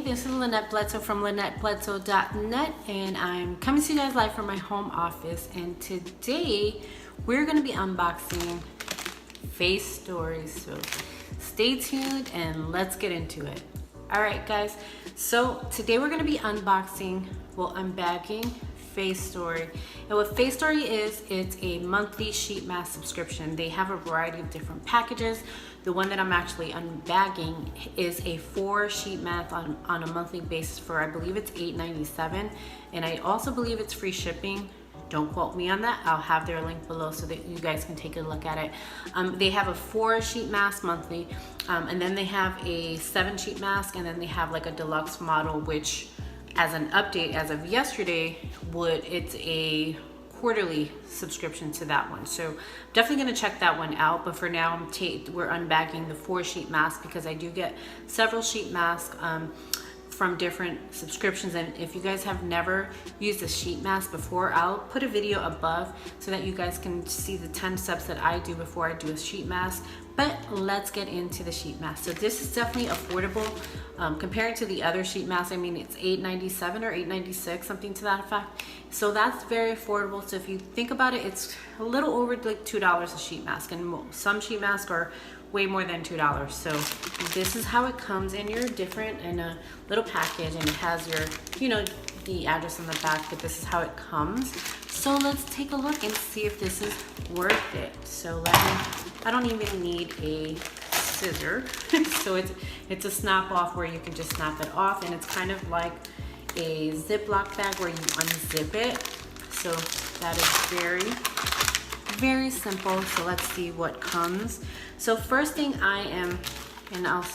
this is Lynette Bledsoe from LynetteBledsoe.net, and I'm coming to you guys live from my home office. And today we're going to be unboxing Facetory. So stay tuned and let's get into it. All right, guys. So today we're going to be unbagging Facetory. And what Facetory is, it's a monthly sheet mask subscription. They have a variety of different packages. The one that I'm actually unbagging is a 4 sheet mask on a monthly basis for, I believe it's $8.97, and I also believe it's free shipping. Don't quote me on that. I'll have their link below so that you guys can take a look at it. They have a 4 sheet mask monthly, and then they have a 7 sheet mask, and then they have like a deluxe model, which as an update as of yesterday, it's a quarterly subscription to that one. So definitely going to check that one out. But for now, we're unbagging the 4 sheet mask because I do get several sheet masks from different subscriptions. And if you guys have never used a sheet mask before, I'll put a video above so that you guys can see the 10 steps that I do before I do a sheet mask. But let's get into the sheet mask. So this is definitely affordable compared to the other sheet masks. I mean, it's $8.97 or $8.96, something to that effect. So that's very affordable. So if you think about it, it's a little over like $2 a sheet mask, and some sheet masks are way more than $2. So this is how it comes in your in a little package, and it has your, the address on the back, but this is how it comes. So let's take a look and see if this is worth it. So I don't even need a scissor. So it's a snap off where you can just snap it off, and it's kind of like a Ziploc bag where you unzip it. So that is very, very simple. So let's see what comes. So first thing and I'll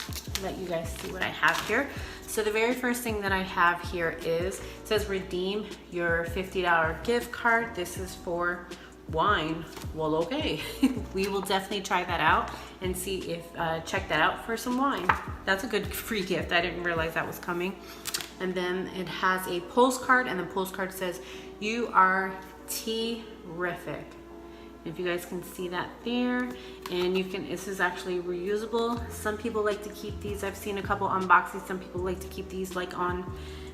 let you guys see what I have here. So the very first thing that I have here it says redeem your $50 gift card. This is for wine. Well, okay. We will definitely try that out and see if check that out for some wine. That's a good free gift. I didn't realize that was coming. And then it has a postcard, and the postcard says you are terrific. If you guys can see that there, and this is actually reusable. Some people like to keep these. I've seen a couple unboxings. Some people like to keep these like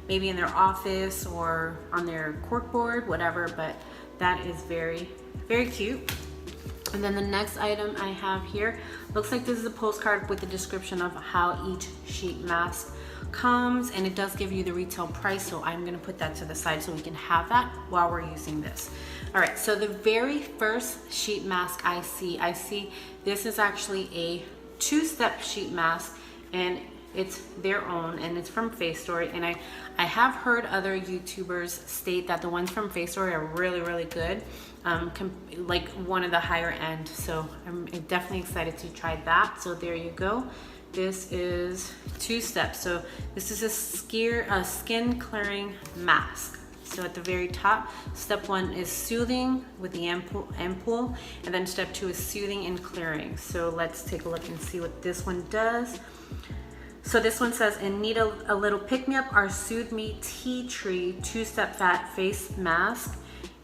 maybe in their office or on their corkboard, whatever, but that is very, very cute. And then the next item I have here, looks like this is a postcard with a description of how each sheet mask comes, and it does give you the retail price, so I'm going to put that to the side so we can have that while we're using this. All right, so the very first sheet mask I see this is actually a 2-step sheet mask, and it's their own, and it's from Facetory. And I have heard other YouTubers state that the ones from Facetory are really, really good, like one of the higher end. So I'm definitely excited to try that. So there you go. This is 2 steps. So this is a skin clearing mask. So at the very top, step 1 is soothing with the ampoule, and then step 2 is soothing and clearing. So let's take a look and see what this one does. So this one says, and need a little pick-me-up, our Soothe Me Tea Tree 2-step fat face mask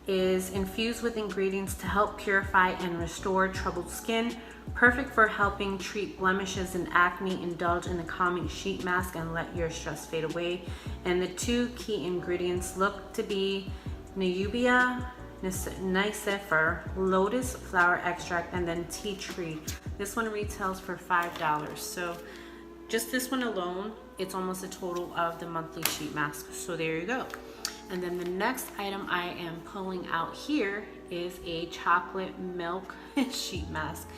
is infused with ingredients to help purify and restore troubled skin. Perfect for helping treat blemishes and acne. Indulge in the calming sheet mask and let your stress fade away. And the 2 key ingredients look to be Nubia Nicifer, lotus flower extract, and then tea tree. This one retails for $5. So just this one alone, it's almost a total of the monthly sheet mask. So there you go. And then the next item I am pulling out here is a chocolate milk sheet mask.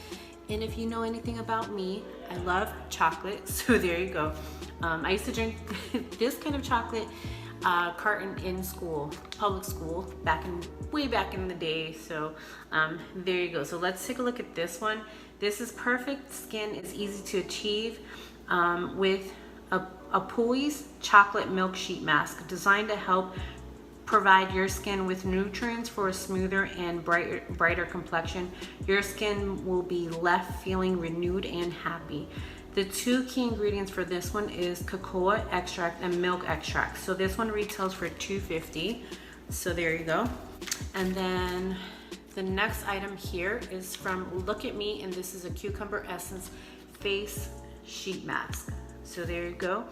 And if you know anything about me, I love chocolate, so there you go. I used to drink this kind of chocolate carton in school, public school, way back in the day. So there you go. So let's take a look at this one. This is perfect skin is easy to achieve with a Poise chocolate milk sheet mask designed to help provide your skin with nutrients for a smoother and brighter complexion. Your skin will be left feeling renewed and happy. The 2 key ingredients for this one is cocoa extract and milk extract. So this one retails for $2.50. So there you go. And then the next item here is from Look at Me, and this is a cucumber essence face sheet mask. So there you go.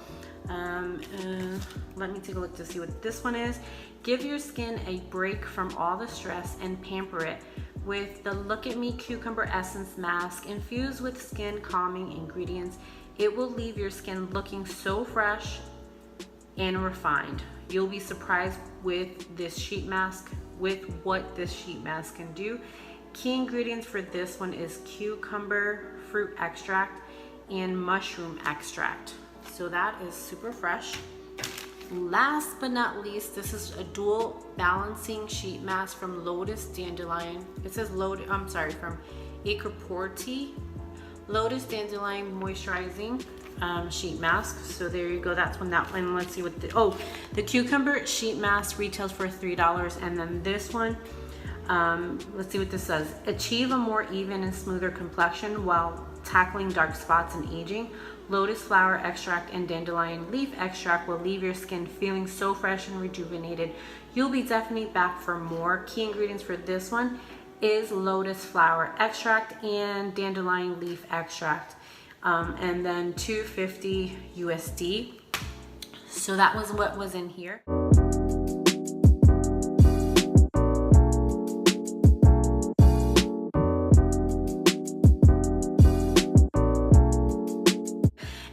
Let me take a look to see what this one is. Give your skin a break from all the stress and pamper it with the Look at Me Cucumber Essence Mask infused with skin calming ingredients. It will leave your skin looking so fresh and refined. You'll be surprised with this sheet mask, with what this sheet mask can do. Key ingredients for this one is cucumber fruit extract and mushroom extract. So that is super fresh. Last but not least, this is a dual balancing sheet mask from Lotus Dandelion. It says from Acroporti. Lotus Dandelion Moisturizing sheet mask. So there you go, that's one. That one, let's see what the cucumber sheet mask retails for $3, and then this one, let's see what this says. Achieve a more even and smoother complexion while tackling dark spots and aging. Lotus flower extract and dandelion leaf extract will leave your skin feeling so fresh and rejuvenated. You'll be definitely back for more. Key ingredients for this one is lotus flower extract and dandelion leaf extract, and then $250 USD. So that was what was in here.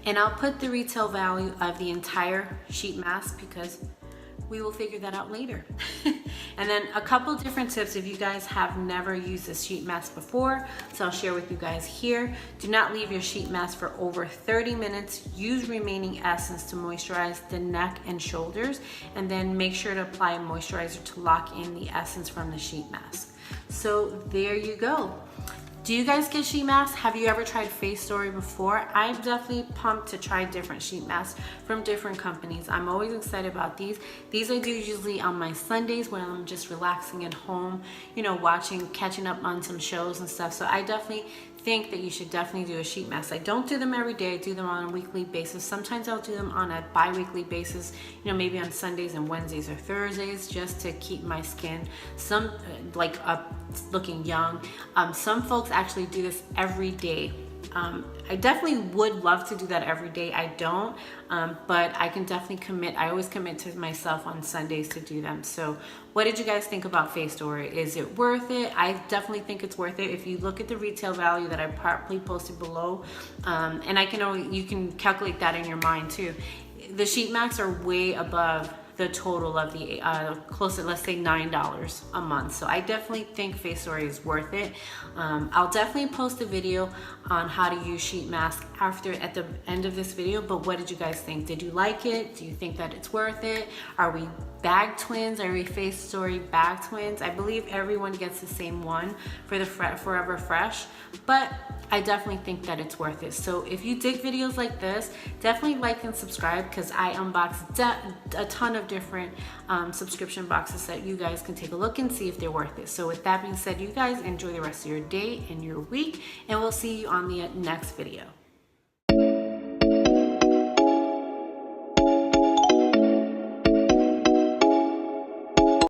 And I'll put the retail value of the entire sheet mask because we will figure that out later. And then a couple different tips if you guys have never used this sheet mask before, so I'll share with you guys here. Do not leave your sheet mask for over 30 minutes. Use remaining essence to moisturize the neck and shoulders, and then make sure to apply a moisturizer to lock in the essence from the sheet mask. So there you go. Do you guys get sheet masks? Have you ever tried Facetory before? I'm definitely pumped to try different sheet masks from different companies. I'm always excited about these. These I do usually on my Sundays when I'm just relaxing at home, you know, catching up on some shows and stuff. So I definitely think that you should definitely do a sheet mask. I don't do them every day. I do them on a weekly basis. Sometimes I'll do them on a bi-weekly basis, you know, maybe on Sundays and Wednesdays or Thursdays, just to keep my skin looking young. Some folks actually do this every day. I definitely would love to do that every day. I don't, but I can definitely commit. I always commit to myself on Sundays to do them. So what did you guys think about Facetory? Is it worth it? I definitely think it's worth it. If you look at the retail value that I probably posted below, and you can calculate that in your mind too. The sheet masks are way above the total of the close to, let's say, $9 a month. So I definitely think Facetory is worth it. I'll definitely post a video on how to use sheet mask at the end of this video. But what did you guys think? Did you like it? Do you think that it's worth it? Are we bag twins? Are we Facetory bag twins? I believe everyone gets the same one for the Forever Fresh, but I definitely think that it's worth it. So if you dig videos like this, definitely like and subscribe, because I unbox a ton of different subscription boxes that you guys can take a look and see if they're worth it. So with that being said, you guys enjoy the rest of your day and your week, and we'll see you on the next video.